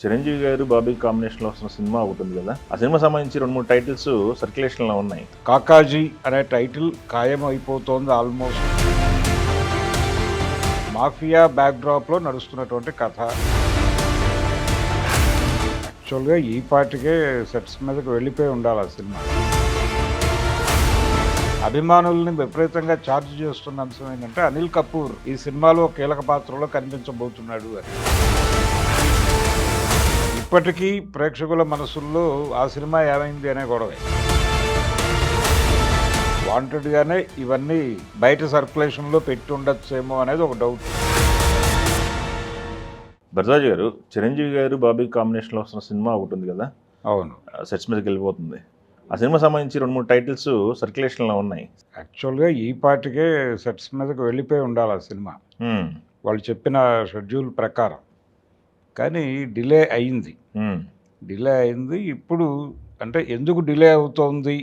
చిరంజీవి గారు, బాబీ కాంబినేషన్‌లో వస్తున్న సినిమా ఒకటుంది గదా! ఆ సినిమాకి సంబంధించి 2, 3 టైటిల్స్ సర్క్యులేషన్‌లో ఉన్నాయి. 'కాకాజీ' అనే టైటిల్ ఖాయం అయిపోతోంది ఆల్మోస్ట్. మాఫియా బ్యాక్‌డ్రాప్‌లో నడుస్తున్నటువంటి కథ. యాక్చువల్‌గా ఈ పాటికే సెట్స్ మీదకి వెళ్ళిపోయి ఉండాలి ఆ సినిమా. అభిమానుల్ని విపరీతంగా చార్జ్ చేస్తున్న అంశం ఏంటంటే అనిల్ కపూర్ ఈ సినిమాలో కీలక పాత్రలో కనిపించబోతున్నాడు అని. ఇప్పటికీ ప్రేక్షకుల మనసుల్లో ఆ సినిమా ఏమైంది అనే గొడవే. వాంటెడ్గానే ఇవన్నీ బయట సర్క్యులేషన్లో పెట్టి ఉండొచ్చేమో అనేది ఒక డౌట్. భరద్వాజ్ గారు, చిరంజీవి గారు, బాబీ కాంబినేషన్‌లో వస్తున్న సినిమా ఒకటుంది గదా! అవును. సెట్స్ మీదకెళ్ళిపోతుంది. ఆ సినిమాకి సంబంధించి 2, 3 టైటిల్స్ సర్క్యులేషన్‌లో ఉన్నాయి. యాక్చువల్‌గా ఈ పాటికే సెట్స్ మీదకి వెళ్ళిపోయి ఉండాలి ఆ సినిమా. హ్మ్. వాళ్ళు చెప్పిన షెడ్యూల్ ప్రకారం. కానీ డిలే అయింది. హ్మ్. డిలే అయింది. ఇప్పుడు అంటే ఎందుకు డిలే అవుతోంది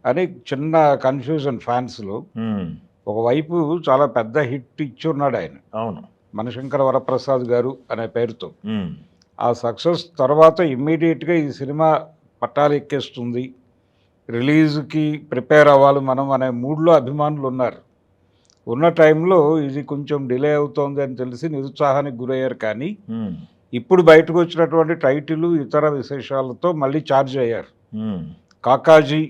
అని చిన్న కన్‌ఫ్యూజన్ ఫ్యాన్స్‌లో. హ్మ్. ఒకవైపు చాలా పెద్ద హిట్ ఇచ్చున్నాడాయన. అవును. 'మణిశంకర వరప్రసాద్' గారు అనే పేరుతో. హ్మ్. ఆ సక్సెస్ తర్వాత ఇమ్మీడియేట్‌గా ఈ సినిమా పట్టాలెక్కేస్తుంది. రిలీజ్‌కి ప్రిపేర్ అవ్వాలి మనం అనే మూడ్‌లో అభిమానులున్నారు. ఉన్న టైంలో ఇది కొంచెం డిలే అవుతోంది అని తెలిసి నిరుత్సాహానికి గురయ్యారు. కానీ హ్మ్. ఇప్పుడు బయటకొచ్చినటువంటి టైటిలు, ఇతర విశేషాలతో మళ్ళీ చార్జ్ అయ్యారు. హ్మ్. 'కాకాజీ'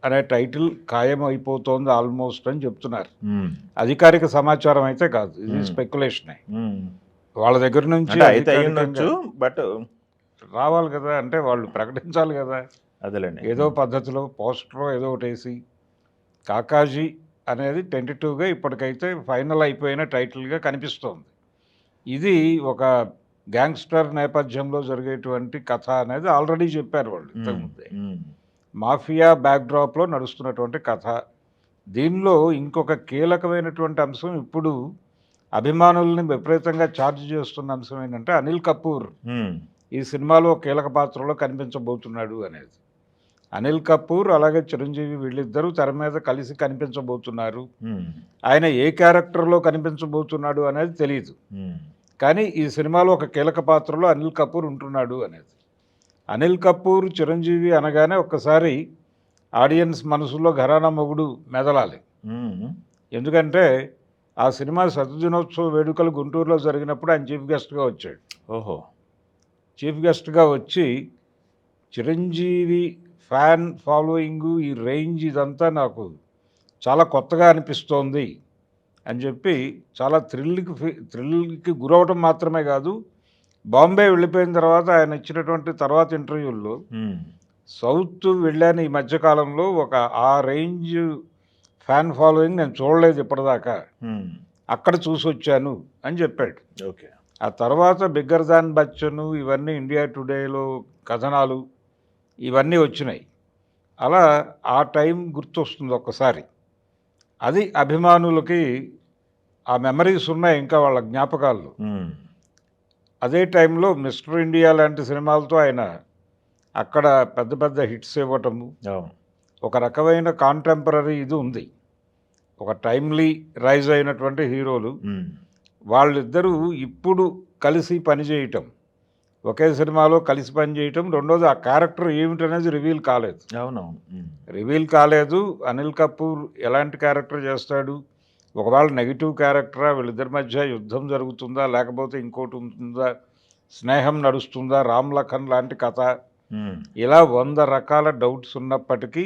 అనే టైటిల్ ఖాయం అయిపోతోంది ఆల్మోస్ట్ అని చెప్తున్నారు. హ్మ్. అధికారిక సమాచారం అయితే కాదు. ఇది హ్మ్. స్పెక్యులేషనే. హ్మ్. వాళ్ళ దగ్గర నుంచి అంటే అయితే అధికారికంగా అయ్యుండొచ్చు. బట్ రావాలి కదా! అంటే వాళ్ళు ప్రకటించాలి కదా! అదేలెండి. ఏదో పద్ధతిలో పోస్టరో ఏదో ఒకటేసి 'కాకాజీ' అనేది టెంటేటివ్‌గా ఇప్పటికైతే ఫైనల్ అయిపోయిన టైటిల్‌గా కనిపిస్తోంది. ఇది ఒక గ్యాంగ్‌స్టర్ నేపథ్యంలో జరిగేటువంటి కథ అనేది ఆల్రెడీ చెప్పారు వాళ్ళు హ్మ్. ఇంతకుముందే. హ్మ్. మాఫియా బ్యాక్‌డ్రాప్‌లో నడుస్తున్నటువంటి కథ. దీనిలో ఇంకొక కీలకమైనటువంటి అంశం ఇప్పుడు అభిమానుల్ని విపరీతంగా చార్జ్ చేస్తున్న అంశం ఏంటంటే అనిల్ కపూర్ హ్మ్. ఈ సినిమాలో కీలక పాత్రలో కనిపించబోతున్నాడు అనేది. అనిల్ కపూర్ అలాగే చిరంజీవి వీళ్ళిద్దరూ తెర మీద కలిసి కనిపించబోతున్నారు. హ్మ్. ఆయన ఏ క్యారెక్టర్‌లో కనిపించబోతున్నాడు అనేది తెలీదు. హ్మ్. కానీ ఈ సినిమాలో ఒక కీలక పాత్రలో అనిల్ కపూర్ ఉంటున్నాడు అనేది. అనిల్ కపూర్, చిరంజీవి అనగానే ఒక్కసారి ఆడియన్స్ మనసులో ఘరానా మొగుడు మెదలాలి. హ్మ్. ఎందుకంటే ఆ సినిమా శతదినోత్సవ వేడుకలు గుంటూరులో జరిగినప్పుడు ఆయన చీఫ్ గెస్ట్‌గా వచ్చాడు. ఓహో! చీఫ్ గెస్ట్‌గా వచ్చి చిరంజీవి ఫ్యాన్ ఫాలోయింగు, ఈ రేంజ్ ఇదంతా నాకు చాలా కొత్తగా అనిపిస్తోంది అని చెప్పి చాలా థ్రిల్‌కి గురవ్వటం మాత్రమే కాదు, బాంబే వెళ్ళిపోయిన తర్వాత ఆయన ఇచ్చినటువంటి తర్వాత ఇంటర్వ్యూల్లో హ్మ్. సౌత్ వెళ్ళాను ఈ మధ్య కాలంలో ఆ రేంజ్ ఫ్యాన్ ఫాలోయింగ్ నేను చూడలేదు ఇప్పటిదాకా. హ్మ్. అక్కడ చూసొచ్చాను అని చెప్పాడు. ఓకే. ఆ తర్వాత 'బిగ్గర్ దాన్ బచ్చను' ఇవన్నీ 'ఇండియా టుడే'లో కథనాలు ఇవన్నీ వచ్చినాయి. అలా ఆ టైం గుర్తొస్తుంది ఒక్కసారి. అది అభిమానులకి ఆ మెమరీస్ ఉన్నాయి ఇంకా వాళ్ళ జ్ఞాపకాల్లో. హ్మ్. అదే టైంలో 'మిస్టర్ ఇండియా' లాంటి సినిమాలతో ఆయన అక్కడ పెద్ద పెద్ద హిట్స్ ఇవ్వటము. అవును. ఒక రకమైన కాంటెంపరరీ ఇది ఉంది. ఒక టైమ్‌లీ రైజ్ అయినటువంటి హీరోలు. హ్మ్. వాళ్ళిద్దరూ ఇప్పుడు కలిసి పనిచేయటం. ఒకే సినిమాలో కలిసి పనిచేయటం. రెండోది ఆ క్యారెక్టర్ ఏమిటనేది రివీల్ కాలేదు. అవునవును. హ్మ్. రివీల్ కాలేదు. అనిల్ కపూర్ ఎలాంటి క్యారెక్టర్ చేస్తాడు? ఒకవేళ నెగెటివ్ క్యారెక్టరా? వీళ్ళిద్దరి మధ్య యుద్ధం జరుగుతుందా? లేకపోతే ఇంకోటి ఉంటుందా? స్నేహం నడుస్తుందా? 'రామ్ లఖన్' లాంటి కథ. హ్మ్. ఇలా 100 రకాల డౌట్స్ ఉన్నప్పటికీ,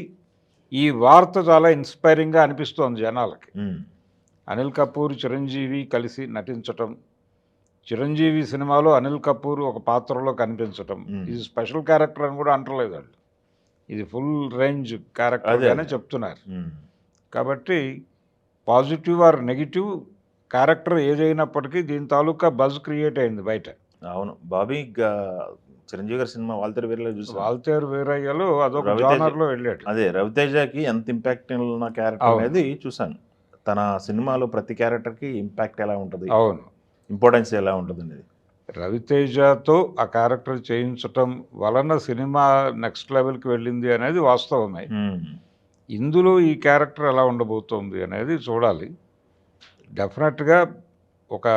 ఈ వార్త చాలా ఇన్‌స్పైరింగ్‌గా అనిపిస్తోంది జనాలకి. హ్మ్. అనిల్ కపూర్, చిరంజీవి కలిసి నటించటం. చిరంజీవి సినిమాలో అనిల్ కపూర్ ఒక పాత్రలో కనిపించటం. హ్మ్. ఇది స్పెషల్ క్యారెక్టర్ అని కూడా అంటలేదాళ్ళు. ఇది ఫుల్ రేంజ్ అదే. క్యారెక్టర్‌గానే అదే. చెప్తున్నారు. హ్మ్. కాబట్టి పాజిటివ్ ఆర్ నెగెటివ్ క్యారెక్టర్ ఏదైనప్పటికీ దీని తాలూకా బజ్ క్రియేట్ అయింది బయట. అవును. బాబీ చిరంజీవి గారి సినిమా 'వాల్తేరు వీరయ్యలో' చూసాను. 'వాల్తేరు వీరయ్యలో' అదొక రవితేజ జోనర్‌లో వెళ్ళాడు. అదే 'రవితేజకి' ఎంత ఇంపాక్ట్ ఉన్న క్యారెక్టర్ అవును. అనేది చూసాను. తన సినిమాలో ప్రతి క్యారెక్టర్‌కి ఇంపాక్ట్ ఎలా ఉంటది? అవును. ఇంపార్టెన్స్ ఎలా ఉంటదనేది. రవితేజతో ఆ క్యారెక్టర్ చేయించటం వలన సినిమా నెక్స్ట్ లెవెల్‌కి వెళ్ళింది అనేది వాస్తవమే. హ్మ్. ఇందులో ఈ క్యారెక్టర్ ఎలా ఉండబోతోంది అనేది చూడాలి. డెఫినెట్‌గా ఒక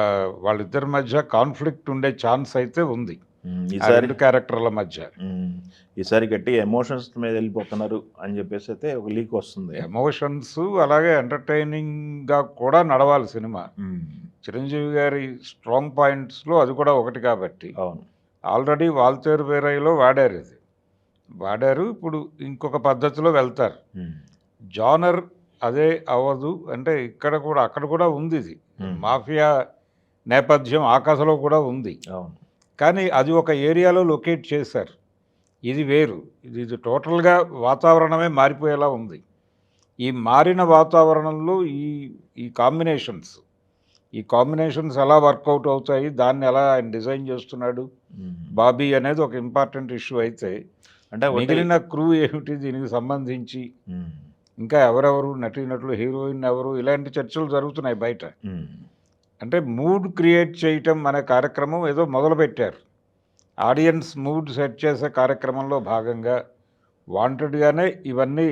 వాళ్ళిద్దరి మధ్య కాన్ఫ్లిక్ట్ ఉండే ఛాన్స్ అయితే ఉంది ఆ ఈసారి రెండు క్యారెక్టర్ల మధ్య. ఈసారి గట్టి ఎమోషన్స్ మీద వెళ్ళిపోతున్నారు అని చెప్పేసి అయితే ఒక లీక్ వస్తుంది. ఎమోషన్స్ అలాగే ఎంటర్టైనింగ్గా కూడా నడవాలి సినిమా. చిరంజీవి గారి స్ట్రాంగ్ పాయింట్స్లో అది కూడా ఒకటి కాబట్టి. అవును. ఆల్రెడీ వాల్తేరు వేరైలో వాడారు ఇది. వాడారు, ఇప్పుడు ఇంకొక పద్ధతిలో వెళ్తారు. జానర్ అదే అవ్వదు అంటే ఇక్కడ కూడా అక్కడ కూడా ఉంది ఇది. మాఫియా నేపథ్యం ఆ కథలో కూడా ఉంది. అవును. కానీ అది ఒక ఏరియాలో లొకేట్ చేశారు. ఇది వేరు. ఇది టోటల్గా వాతావరణమే మారిపోయేలా ఉంది. ఈ మారిన వాతావరణంలో ఈ కాంబినేషన్స్ ఎలా వర్కౌట్ అవుతాయి, దాన్ని ఎలా ఆయన డిజైన్ చేస్తున్నాడు బాబీ అనేది ఒక ఇంపార్టెంట్ ఇష్యూ అయితే, అంటే మిగిలిన క్రూ ఏమిటి దీనికి సంబంధించి, ఇంకా ఎవరెవరు నటీనటులు, హీరోయిన్ ఎవరు, ఇలాంటి చర్చలు జరుగుతున్నాయి బయట. అంటే మూడ్ క్రియేట్ చేయటం అనే కార్యక్రమం ఏదో మొదలుపెట్టారు. ఆడియన్స్ మూడ్ సెట్ చేసే కార్యక్రమంలో భాగంగా వాంటెడ్గానే ఇవన్నీ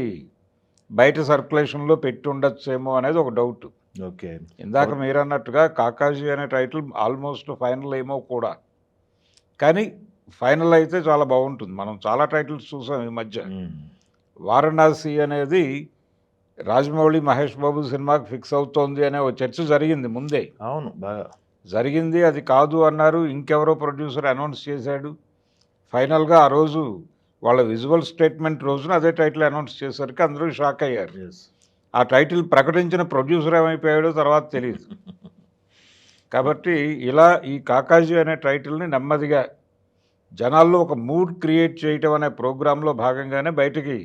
బయట సర్క్యులేషన్లో పెట్టి ఉండొచ్చేమో అనేది ఒక డౌట్. ఓకే. ఇందాక మీరు అన్నట్టుగా కాకాజీ అనే టైటిల్ ఆల్మోస్ట్ ఫైనల్ ఏమో కూడా, కానీ ఫైనల్ అయితే చాలా బాగుంటుంది. మనం చాలా టైటిల్స్ చూసాం ఈ మధ్య. వారణాసి అనేది రాజమౌళి మహేష్ బాబు సినిమాకి ఫిక్స్ అవుతోంది అనే ఒక చర్చ జరిగింది ముందే. అవును, బాగా జరిగింది. అది కాదు అన్నారు, ఇంకెవరో ప్రొడ్యూసర్ అనౌన్స్ చేశాడు. ఫైనల్గా ఆ రోజు వాళ్ళ విజువల్ స్టేట్మెంట్ రోజున అదే టైటిల్ అనౌన్స్ చేసరికి అందరూ షాక్ అయ్యారు. ఆ టైటిల్ ప్రకటించిన ప్రొడ్యూసర్ ఏమైపోయాడో తర్వాత తెలియదు. కాబట్టి ఇలా ఈ కాకాజీ అనే టైటిల్ని నెమ్మదిగా జనాల్లో ఒక మూడ్ క్రియేట్ చేయటం అనే ప్రోగ్రాంలో భాగంగానే బయటికి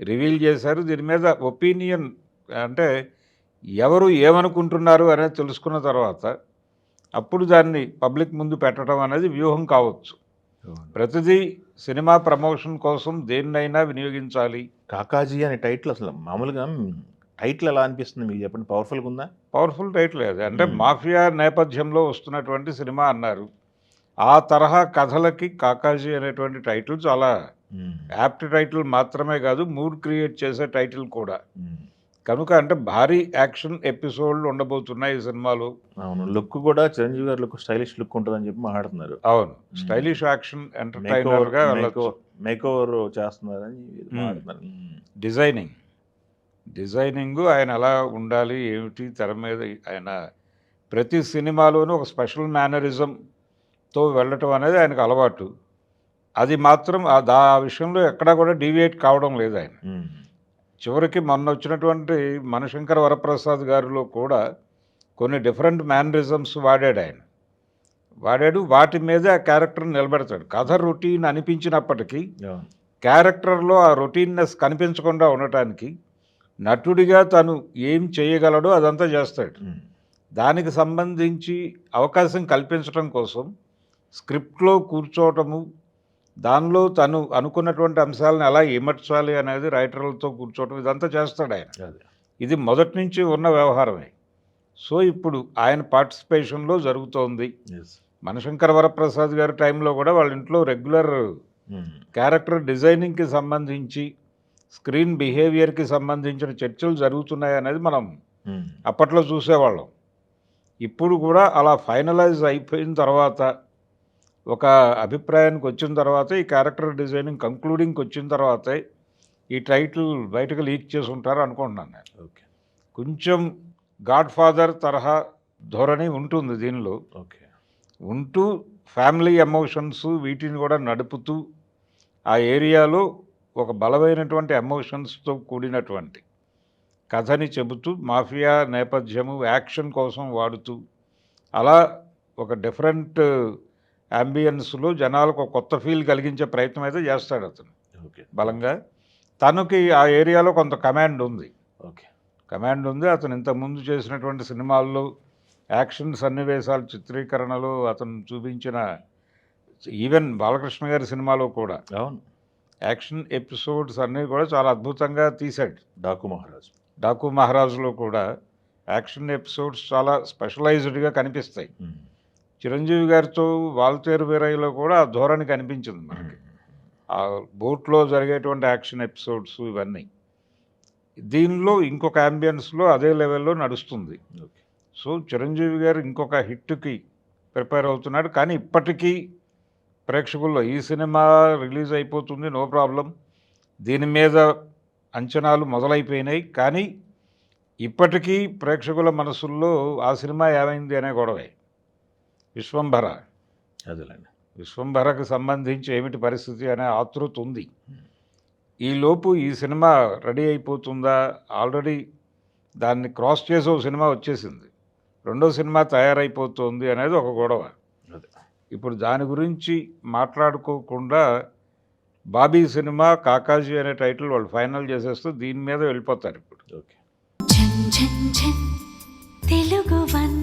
రివీల్ చేశారు. దీని మీద ఒపీనియన్ అంటే ఎవరు ఏమనుకుంటున్నారు అనేది తెలుసుకున్న తర్వాత అప్పుడు దాన్ని పబ్లిక్ ముందు పెట్టడం అనేది వ్యూహం కావచ్చు. ప్రతిదీ సినిమా ప్రమోషన్ కోసం దేన్నైనా వినియోగించాలి. కాకాజీ అనే టైటిల్ అసలు మామూలుగా టైటిల్ ఎలా అనిపిస్తుంది మీకు చెప్పండి? పవర్ఫుల్గా ఉందా? పవర్ఫుల్ టైటిల్ అది. అంటే మాఫియా నేపథ్యంలో వస్తున్నటువంటి సినిమా అన్నారు. ఆ తరహా కథలకి కాకాజీ అనేటువంటి టైటిల్ చాలా యాప్ట్ టైటిల్ మాత్రమే కాదు, మూడ్ క్రియేట్ చేసే టైటిల్ కూడా. కనుక అంటే భారీ యాక్షన్ ఎపిసోడ్లు ఉండబోతున్నాయి ఈ సినిమాలో. అవును, లుక్ కూడా చిరంజీవి గారి లుక్ స్టైలిష్ లుక్ ఉంటుందని చెప్పి మాట్లాడుతున్నారు. అవును, స్టైలిష్ యాక్షన్ ఎంటర్టైనర్గా మేకోవర్ చేస్తున్నారని మాట్లాడుతున్నారు. డిజైనింగ్ ఆయన ఎలా ఉండాలి ఏమిటి, తెర మీద ఆయన ప్రతి సినిమాలోనూ ఒక స్పెషల్ మేనరిజంతో వెళ్ళటం అనేది ఆయనకు అలవాటు. అది మాత్రం ఆ విషయంలో ఎక్కడా కూడా డీవియేట్ కావడం లేదు ఆయన. చివరికి మొన్న వచ్చినటువంటి మనశంకర వరప్రసాద్ గారిలో కూడా కొన్ని డిఫరెంట్ మేనరిజమ్స్ వాడాడు. వాటి మీదే ఆ క్యారెక్టర్ని నిలబెడతాడు. కథ రొటీన్ అనిపించినప్పటికీ క్యారెక్టర్లో ఆ రొటీన్నెస్ కనిపించకుండా ఉండటానికి నటుడిగా తను ఏం చేయగలడో అదంతా చేస్తాడు. దానికి సంబంధించి అవకాశం కల్పించడం కోసం స్క్రిప్ట్లో కూర్చోవటము, దానిలో తను అనుకున్నటువంటి అంశాలను ఎలా ఇమర్చాలి అనేది రైటర్లతో కూర్చోవటం, ఇదంతా చేస్తాడు ఆయన. ఇది మొదటి నుంచి ఉన్న వ్యవహారమే. సో ఇప్పుడు ఆయన పార్టిసిపేషన్లో జరుగుతోంది. మనశంకర వరప్రసాద్ గారి టైంలో కూడా వాళ్ళ ఇంట్లో రెగ్యులర్ క్యారెక్టర్ డిజైనింగ్కి సంబంధించి, స్క్రీన్ బిహేవియర్కి సంబంధించిన చర్చలు జరుగుతున్నాయి అనేది మనం అప్పట్లో చూసేవాళ్ళం. ఇప్పుడు కూడా అలా ఫైనలైజ్ అయిపోయిన తర్వాత, ఒక అభిప్రాయానికి వచ్చిన తర్వాత, ఈ క్యారెక్టర్ డిజైనింగ్ కంక్లూడింగ్కి వచ్చిన తర్వాతే ఈ టైటిల్ బయటకు లీక్ చేసి ఉంటారు అనుకుంటున్నాను నేను. ఓకే. కొంచెం గాడ్ ఫాదర్ తరహా ధోరణి ఉంటుంది దీనిలో. ఓకే. ఉంటూ ఫ్యామిలీ ఎమోషన్స్ వీటిని కూడా నడుపుతూ ఆ ఏరియాలో ఒక బలమైనటువంటి ఎమోషన్స్తో కూడినటువంటి కథని చెబుతూ, మాఫియా నేపథ్యము యాక్షన్ కోసం వాడుతూ, అలా ఒక డిఫరెంట్ అంబియన్స్లో జనాలకు ఒక కొత్త ఫీల్ కలిగించే ప్రయత్నం అయితే చేస్తాడు అతను. ఓకే. బలంగా తనకి ఆ ఏరియాలో కొంత కమాండ్ ఉంది. ఓకే. అతను ఇంతకుముందు చేసినటువంటి సినిమాల్లో యాక్షన్ సన్నివేశాల చిత్రీకరణలో అతను చూపించిన, ఈవెన్ బాలకృష్ణ గారి సినిమాలో కూడా అవును, యాక్షన్ ఎపిసోడ్స్ అన్నీ కూడా చాలా అద్భుతంగా తీశాడు. డాకు మహారాజ్లో కూడా యాక్షన్ ఎపిసోడ్స్ చాలా స్పెషలైజ్డ్గా కనిపిస్తాయి. చిరంజీవి గారితో వాల్తేరు వీరయ్యలో కూడా ఆ ధోరణి కనిపించింది మనకి. ఆ బోట్లో జరిగేటువంటి యాక్షన్ ఎపిసోడ్స్ ఇవన్నీ దీనిలో ఇంకొక అంబియన్స్లో అదే లెవెల్లో నడుస్తుంది. సో చిరంజీవి గారు ఇంకొక హిట్కి ప్రిపేర్ అవుతున్నాడు. కానీ ఇప్పటికీ ప్రేక్షకుల్లో ఈ సినిమా రిలీజ్ అయిపోతుంది, నో ప్రాబ్లం, దీని మీద అంచనాలు మొదలైపోయినాయి. కానీ ఇప్పటికీ ప్రేక్షకుల మనసుల్లో ఆ సినిమా ఏమైంది అనే గొడవే. విశ్వంభర, అదేలేండి. విశ్వంభరకు సంబంధించి ఏమిటి పరిస్థితి అనే ఆతృత ఉంది. ఈలోపు ఈ సినిమా రెడీ అయిపోతుందా, ఆల్రెడీ దాన్ని క్రాస్ చేసి ఒక సినిమా వచ్చేసింది, రెండో సినిమా తయారైపోతుంది అనేది ఒక గొడవ. అదే. ఇప్పుడు దాని గురించి మాట్లాడుకోకుండా బాబీ సినిమా కాకాజీ అనే టైటిల్ వాళ్ళు ఫైనల్ చేసేస్తూ దీని మీద వెళ్ళిపోతారు ఇప్పుడు. ఓకే. ఝన్ ఝన్ ఝన్ తెలుగు వన్